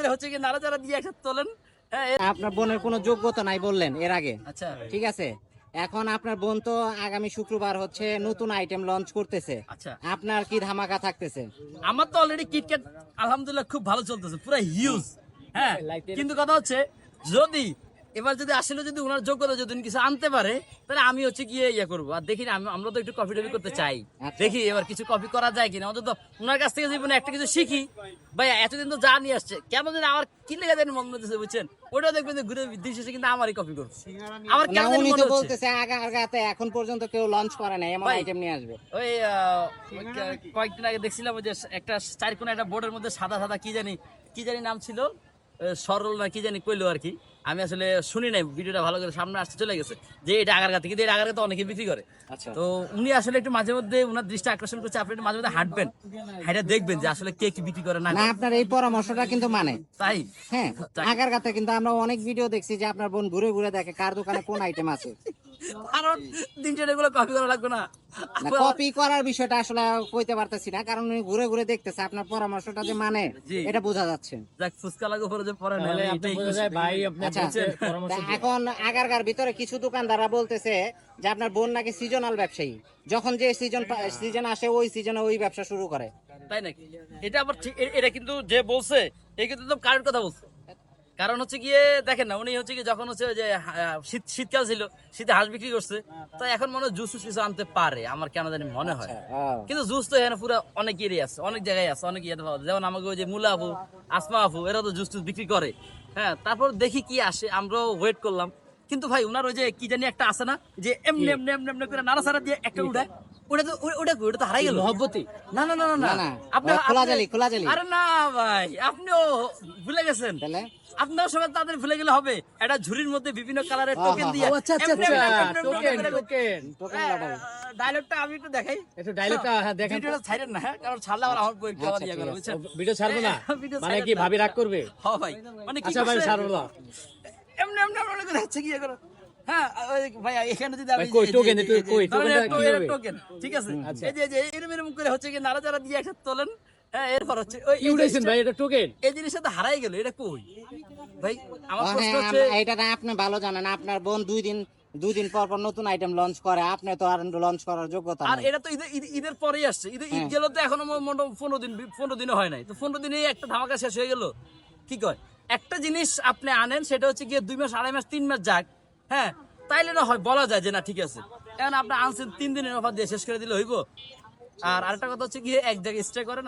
করে হচ্ছে কি নাড়াচাড়া দিয়ে একসাথে তোলেন। হ্যাঁ আপনার বোনের কোনো যোগ্যতা নাই বললেন এর আগে, আচ্ছা ঠিক আছে। এখন আপনার বোন তো আগামী শুক্রবার হচ্ছে নতুন আইটেম লঞ্চ করতেছে, আচ্ছা আপনার কি ধামাকা থাকতেছে? আমার তো অলরেডি কিটক্যাট আলহামদুলিল্লাহ খুব ভালো চলতেছে, পুরো হিউজ। হ্যাঁ কিন্তু কথা হচ্ছে যদি এবার যদি আসলে যদি ওনার যোগ্যতা যদি উনি কিছু আনতে পারে তাহলে আমি হচ্ছে গিয়ে ইয়ে করবো। আর দেখি না আমরা তো একটু কপি টপি করতে চাই, দেখি এবার কিছু কপি করা যায় কিনা, অন্তত ওনার কাছ থেকে জীবনে একটা কিছু শিখি। ভাই এতদিন তো যা নিয়ে আসছে কেন যেন আমার কি লেগে জানি মন হচ্ছে বুঝছেন, ওটাও দেখবেন যে ঘুরে দিন শেষে কিন্তু আমারই কপি করবো। আমার না, কেন জানি উনি মনে তো হচ্ছে বলতেছে আগাতে এখন পর্যন্ত কেউ লঞ্চ করে নাই এমন ভাই, আইটেম নিয়ে আসবে। ওই কয়েকদিন আগে দেখছিলাম ওই যে একটা চারকোনা একটা বোর্ডের মধ্যে সাদা সাদা কি জানি নাম ছিল, সরল না কি জানি কইলো আর কি। আমি আসলে শুনি নাই ভিডিওটা ভালো করে, সামনে আসতে চলে গেছে যে এটা আগারগাতে, কিন্তু এটা আগারগাতে অনেকে বিক্রি করে। আচ্ছা, তো উনি আসলে একটু মাঝে মধ্যে উনার দৃষ্টি আকর্ষণ করছে, আপনি একটু মাঝে মধ্যে হাঁটবেন, হাঁটা দেখবেন যে আসলে কে কি বিক্রি করে না না করে। আপনার এই পরামর্শটা কিন্তু মানে তাই হ্যাঁ, আগারগাতে কিন্তু আমরা অনেক ভিডিও দেখছি যে আপনার বোন ঘুরে ঘুরে দেখে কার দোকানে কোন আইটেম আছে। কারণ দিন শেষে এগুলো কপি করা লাগবে না। কপি করার বিষয়টা আসলে কইতে পারতেছি না, কারণ উনি ঘুরে ঘুরে দেখতেছে আপনার পরামর্শটা যে মানে জি। এটা বোঝা যাচ্ছে। যাক ফুচকা লাগো পরে যে পরে তাহলে না আপনি বোঝা যায় ভাই আপনি আচ্ছা, বলছেন পরামর্শ তা দিন। এখন আগারগার ভিতরে কিছু দোকানদাররা বলতেছে যে আপনার বোন নাকি সিজনাল ব্যবসায়ী, যখন যে সিজন আসে ওই সিজনে ওই ব্যবসা শুরু করে। তাই নাকি? এটা আবার ঠিক, এটা কিন্তু যে বলছে এই কিন্তু একদম কারেক্ট কথা বলছে। কারণ হচ্ছে গিয়ে দেখেন না, উনি হচ্ছে কি যখন হচ্ছে যে শীতকাল ছিল, শীতে হাঁস বিক্রি করছে, তো এখন মনে হয় জুস কিছু আনতে পারে আমার কেন জানি মনে হয়। কিন্তু জুস তো এখানে পুরো অনেক এরিয়া আছে, অনেক জায়গায় আছে, অনেক ইয়ে পাওয়া যায়। যেমন আমাকে ওই যে মুলা আপু, আসমা আপু এরা তো জুস টুস বিক্রি করে। হ্যাঁ তারপর দেখি কি আসে, আমরাও ওয়েট করলাম। কিন্তু ভাই উনার ওই যে কি জানি একটা আছে না, যে এমনি এমনি এমনি এমনি করে নাড়াচাড়া দিয়ে একটা উঠায়, ওটা তো হারাই গেল। মহব্বতী না না না না না, না, না, আপনি খোলা জালি, খোলা জালি। আরে না ভাই, আপনিও ভুলে গেছেন। তাহলে আপনার সবাই তাদের ভুলে গেলে হবে, একটা ঝুড়ির মধ্যে বিভিন্ন কালারের টোকেন দিয়ে আচ্ছা আচ্ছা আচ্ছা টোকেন টোকেন ডায়লগটা আমি একটু দেখাই, একটু ডায়লগটা হ্যাঁ দেখেন তো। ভিডিওটা ছাড়েন না, হ্যাঁ কারণ ছাড়লে আবার আমার পরীক্ষা আবার ইয়ে করে বুঝছেন। ভিডিও ছাড়বো না ভিডিও মানে ছাড়েন কি না। ভাবি রাগ করবে? হ্যাঁ ভাই, মানে কি আচ্ছা ভাই করছে? ছাড়বো না। এমনি এমনি এমনি করে হচ্ছে কি ইয়ে করো। হ্যাঁ ওই ভাই এখানে যদি আমি ভাই, কই token, একটু কই, tokenটা কি হবে? টোকেন ঠিক আছে, আচ্ছা। এই যে এরম এরম করে হচ্ছে কি নাড়াচাড়া দিয়ে একসাথে তোলেন। হ্যাঁ এরপর হচ্ছে ওই কি উঠাইছেন ভাই এটা টোকেন? এই জিনিসটা তো হারাই গেল, এটা কই ভাই? আমার প্রশ্ন হ্যাঁ, হচ্ছে এটা না আপনি ভালো জানেন, আপনার বোন দুই দিন পর পর নতুন আইটেম লঞ্চ করে, আপনি তো আর লঞ্চ করার যোগ্যতা আর নাই। এটা তো ঈদের পরেই আসছে, ঈদ গেল তো এখনো মোটামুটি 15 দিনও হয় নাই, তো 15 দিনেই একটা ধামাকা শেষ হয়ে গেল। কি কয় একটা জিনিস আপনি আনেন, সেটা হচ্ছে গিয়ে 2 মাস 2.5 মাস 3 মাস যাক, হ্যাঁ তাইলে না হয় বলা যায় যে না ঠিক আছে। এখন আপনি আনছেন 3 দিনের অফার দিয়ে শেষ করে দিলে হইব। আর আরেকটা কথা হচ্ছে গিয়ে এক জায়গায় স্টে করেন।